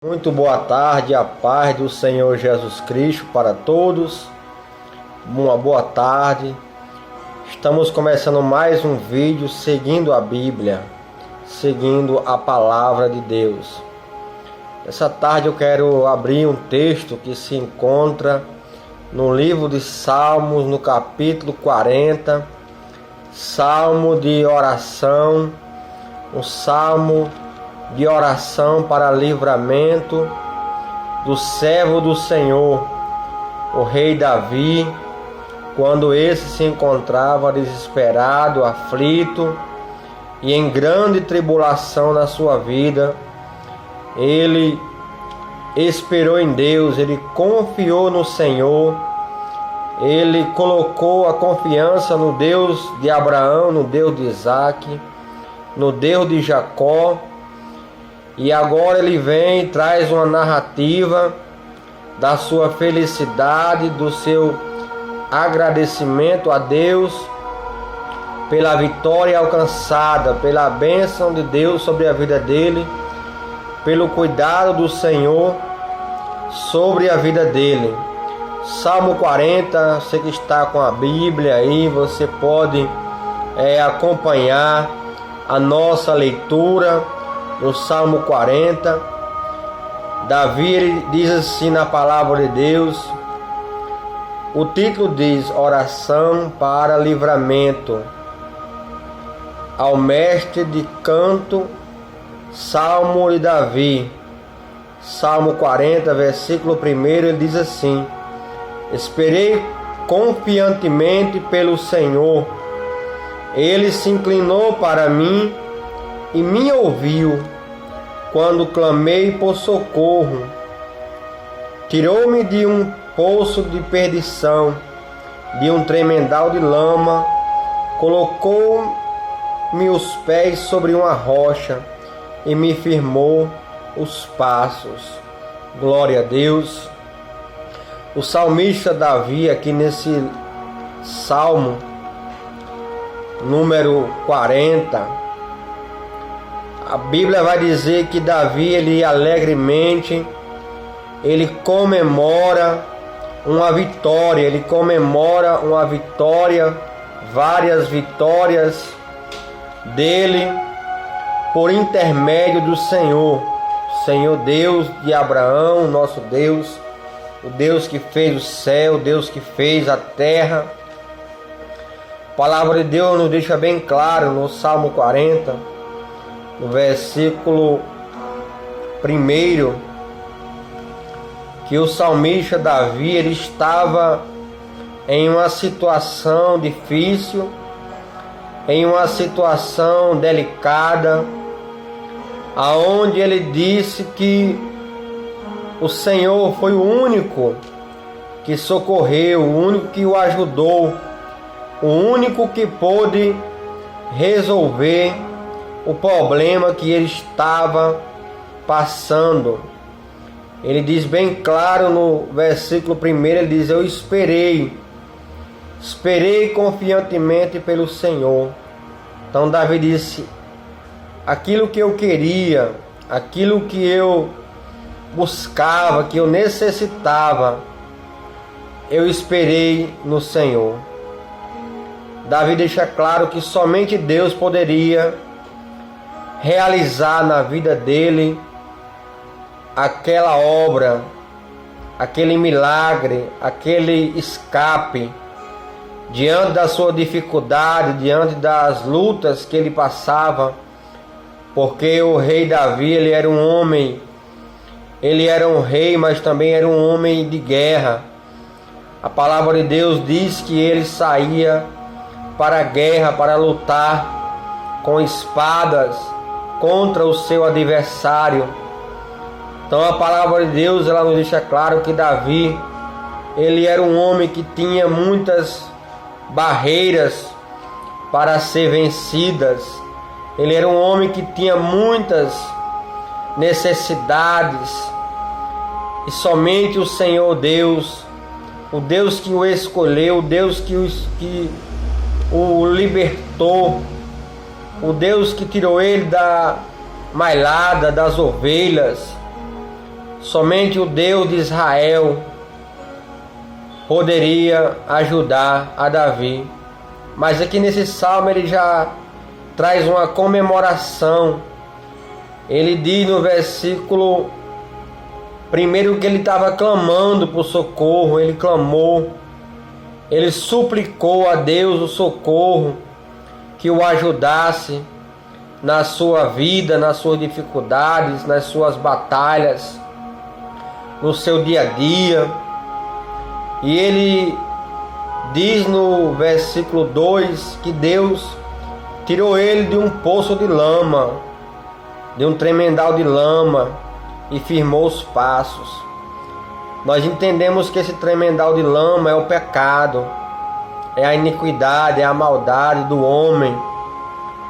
Muito boa tarde, a paz do Senhor Jesus Cristo para todos. Uma boa tarde. Estamos começando mais um vídeo seguindo a Bíblia, seguindo a palavra de Deus. Essa tarde eu quero abrir um texto que se encontra no livro de Salmos, no capítulo 40, salmo de oração, um salmo de oração para livramento do servo do Senhor, o rei Davi, quando esse se encontrava desesperado, aflito e em grande tribulação na sua vida. Ele esperou em Deus, ele confiou no Senhor, ele colocou a confiança no Deus de Abraão, no Deus de Isaac, no Deus de Jacó. E agora ele vem e traz uma narrativa da sua felicidade, do seu agradecimento a Deus pela vitória alcançada, pela bênção de Deus sobre a vida dele, pelo cuidado do Senhor sobre a vida dele. Salmo 40, você que está com a Bíblia aí, você pode acompanhar a nossa leitura. No Salmo 40, Davi ele diz assim na palavra de Deus, o título diz: Oração para livramento. Ao mestre de canto, Salmo de Davi. Salmo 40, versículo 1, ele diz assim: Esperei confiantemente pelo Senhor, ele se inclinou para mim e me ouviu quando clamei por socorro. Tirou-me de um poço de perdição, de um tremendal de lama, colocou-me os pés sobre uma rocha e me firmou os passos. Glória a Deus. O salmista Davi, aqui nesse salmo número 40, a Bíblia vai dizer que Davi, ele alegremente, ele comemora uma vitória, várias vitórias dele por intermédio do Senhor. Senhor Deus de Abraão, nosso Deus, o Deus que fez o céu, o Deus que fez a terra. A palavra de Deus nos deixa bem claro no Salmo 40, no versículo 1, que o salmista Davi ele estava em uma situação difícil, em uma situação delicada, aonde ele disse que o Senhor foi o único que socorreu, o único que o ajudou, o único que pôde resolver o problema que ele estava passando. Ele diz bem claro no versículo 1, ele diz: eu esperei confiantemente pelo Senhor. Então Davi disse: aquilo que eu queria, aquilo que eu buscava, que eu necessitava, eu esperei no Senhor. Davi deixa claro que somente Deus poderia realizar na vida dele aquela obra, aquele milagre, aquele escape diante da sua dificuldade, diante das lutas que ele passava, porque o rei Davi, ele era um homem, ele era um rei, mas também era um homem de guerra. A palavra de Deus diz que ele saía para a guerra, para lutar com espadas contra o seu adversário. Então a palavra de Deus ela nos deixa claro que Davi ele era um homem que tinha muitas barreiras para ser vencidas. Ele era um homem que tinha muitas necessidades e somente o Senhor Deus, o Deus que o escolheu, o Deus que o libertou, o Deus que tirou ele da malhada, das ovelhas, somente o Deus de Israel poderia ajudar a Davi. Mas aqui nesse salmo ele já traz uma comemoração. Ele diz no versículo 1 que ele estava clamando por socorro, ele clamou, ele suplicou a Deus o socorro, que o ajudasse na sua vida, nas suas dificuldades, nas suas batalhas, no seu dia a dia. E ele diz no versículo 2 que Deus tirou ele de um poço de lama, de um tremendal de lama, e firmou os passos. Nós entendemos que esse tremendal de lama é o pecado, é a iniquidade, é a maldade do homem,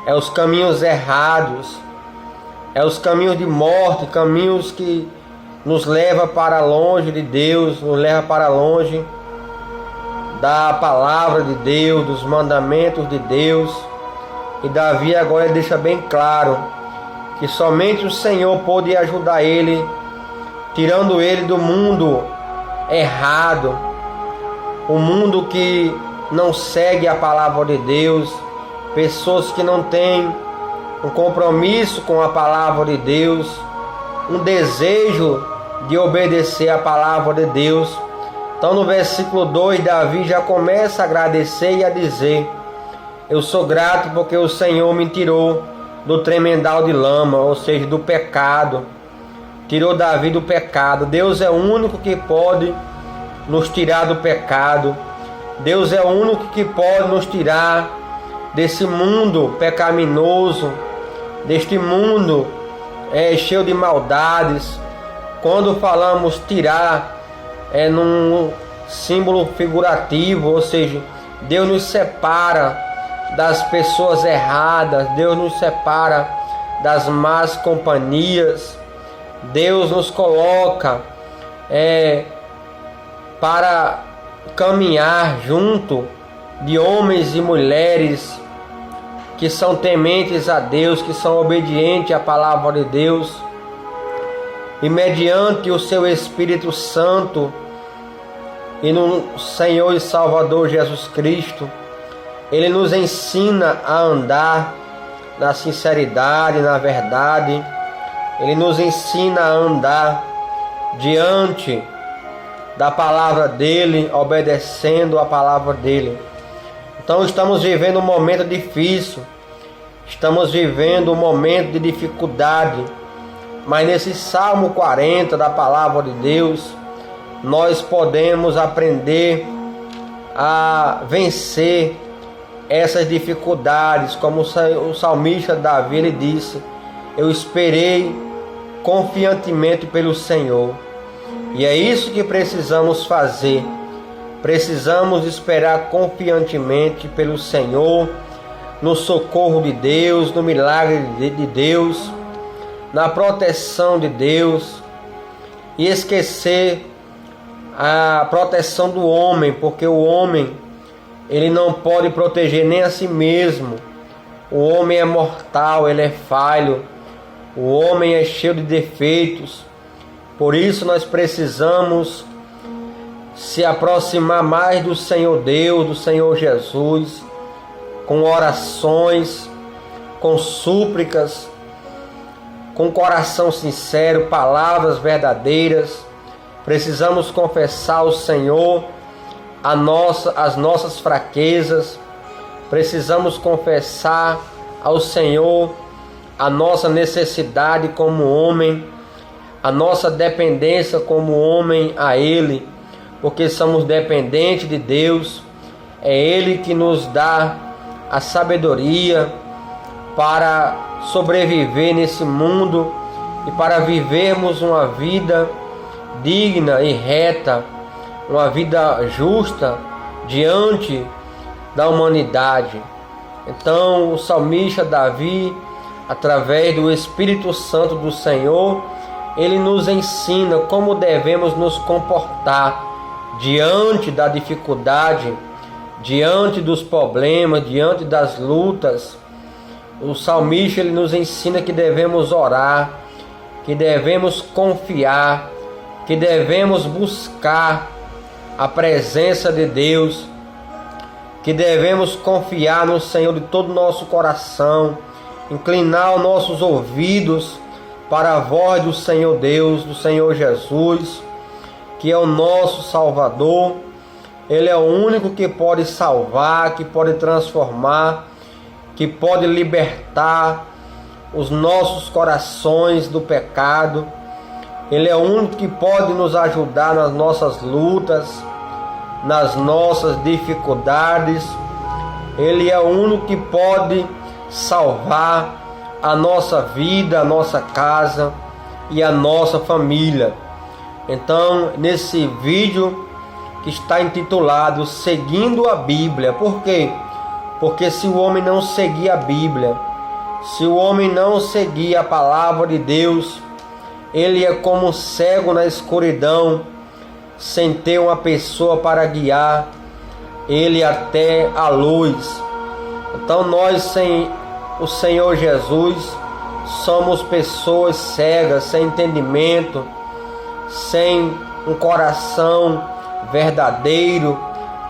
é os caminhos errados, é os caminhos de morte, caminhos que nos levam para longe de Deus, nos levam para longe da palavra de Deus, dos mandamentos de Deus. E Davi agora deixa bem claro que somente o Senhor pôde ajudar ele, tirando ele do mundo errado, o mundo que não segue a palavra de Deus, pessoas que não têm um compromisso com a palavra de Deus, um desejo de obedecer a palavra de Deus. Então no versículo 2, Davi já começa a agradecer e a dizer: eu sou grato porque o Senhor me tirou do tremendal de lama, ou seja, do pecado. Tirou Davi do pecado. Deus é o único que pode nos tirar do pecado. Deus é o único que pode nos tirar desse mundo pecaminoso, deste mundo cheio de maldades. Quando falamos tirar, é num símbolo figurativo, ou seja, Deus nos separa das pessoas erradas, Deus nos separa das más companhias, Deus nos coloca para caminhar junto de homens e mulheres que são tementes a Deus, que são obedientes à palavra de Deus, e mediante o seu Espírito Santo e no Senhor e Salvador Jesus Cristo, Ele nos ensina a andar na sinceridade, na verdade. Ele nos ensina a andar diante da palavra dEle, obedecendo a palavra dEle. Então estamos vivendo um momento difícil, estamos vivendo um momento de dificuldade, mas nesse Salmo 40 da palavra de Deus, nós podemos aprender a vencer essas dificuldades, como o salmista Davi, ele disse: eu esperei confiantemente pelo Senhor. E é isso que precisamos fazer. Precisamos esperar confiantemente pelo Senhor, no socorro de Deus, no milagre de Deus, na proteção de Deus, e esquecer a proteção do homem, porque o homem, ele não pode proteger nem a si mesmo. O homem é mortal, ele é falho. O homem é cheio de defeitos. Por isso nós precisamos se aproximar mais do Senhor Deus, do Senhor Jesus, com orações, com súplicas, com coração sincero, palavras verdadeiras. Precisamos confessar ao Senhor as nossas fraquezas. Precisamos confessar ao Senhor a nossa necessidade como homem, a nossa dependência como homem a Ele, porque somos dependentes de Deus. É Ele que nos dá a sabedoria para sobreviver nesse mundo e para vivermos uma vida digna e reta, uma vida justa diante da humanidade. Então o salmista Davi, através do Espírito Santo do Senhor, ele nos ensina como devemos nos comportar diante da dificuldade, diante dos problemas, diante das lutas. O salmista, ele nos ensina que devemos orar, que devemos confiar que devemos buscar a presença de Deus, que devemos confiar no Senhor de todo o nosso coração, inclinar os nossos ouvidos para a voz do Senhor Deus, do Senhor Jesus, que é o nosso Salvador. Ele é o único que pode salvar, que pode transformar, que pode libertar os nossos corações do pecado. Ele é o único que pode nos ajudar nas nossas lutas, nas nossas dificuldades. Ele é o único que pode salvar a nossa vida, a nossa casa e a nossa família. Então, nesse vídeo que está intitulado Seguindo a Bíblia. Por quê? Porque se o homem não seguir a Bíblia, se o homem não seguir a palavra de Deus, ele é como um cego na escuridão, sem ter uma pessoa para guiar ele até a luz. Então nós, sem o Senhor Jesus, somos pessoas cegas, sem entendimento, sem um coração verdadeiro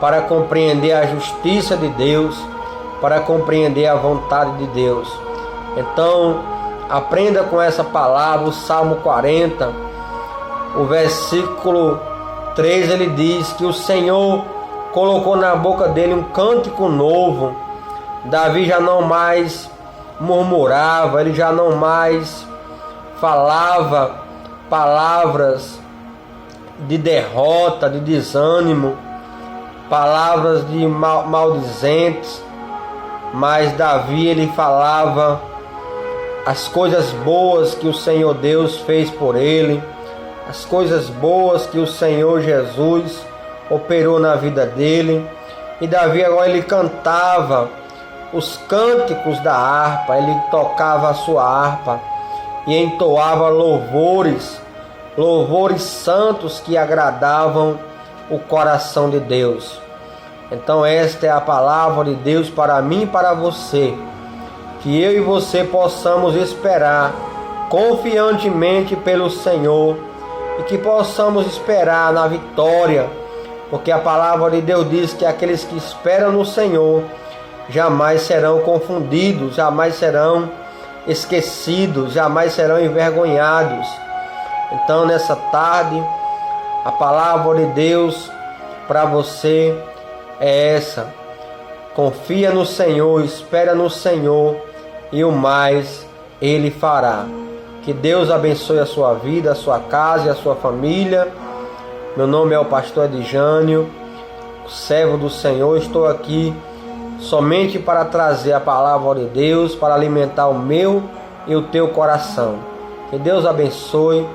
para compreender a justiça de Deus, para compreender a vontade de Deus. Então, aprenda com essa palavra, o Salmo 40, o versículo 3, ele diz que o Senhor colocou na boca dele um cântico novo. Davi já não mais murmurava, ele já não mais falava palavras de derrota, de desânimo, palavras de maldizentes, mas Davi, ele falava as coisas boas que o Senhor Deus fez por ele, as coisas boas que o Senhor Jesus operou na vida dele. E Davi agora ele cantava os cânticos da harpa, ele tocava a sua harpa e entoava louvores santos que agradavam o coração de Deus. Então esta é a palavra de Deus para mim e para você, que eu e você possamos esperar confiantemente pelo Senhor e que possamos esperar na vitória, porque a palavra de Deus diz que aqueles que esperam no Senhor jamais serão confundidos, jamais serão esquecidos, jamais serão envergonhados. Então nessa tarde, a palavra de Deus para você é essa: confia no Senhor, espera no Senhor e o mais Ele fará. Que Deus abençoe a sua vida, a sua casa e a sua família. Meu nome é o pastor Edjânio, servo do Senhor. Estou aqui somente para trazer a palavra de Deus, para alimentar o meu e o teu coração. Que Deus abençoe,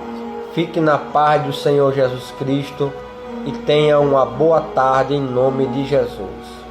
fique na paz do Senhor Jesus Cristo e tenha uma boa tarde em nome de Jesus.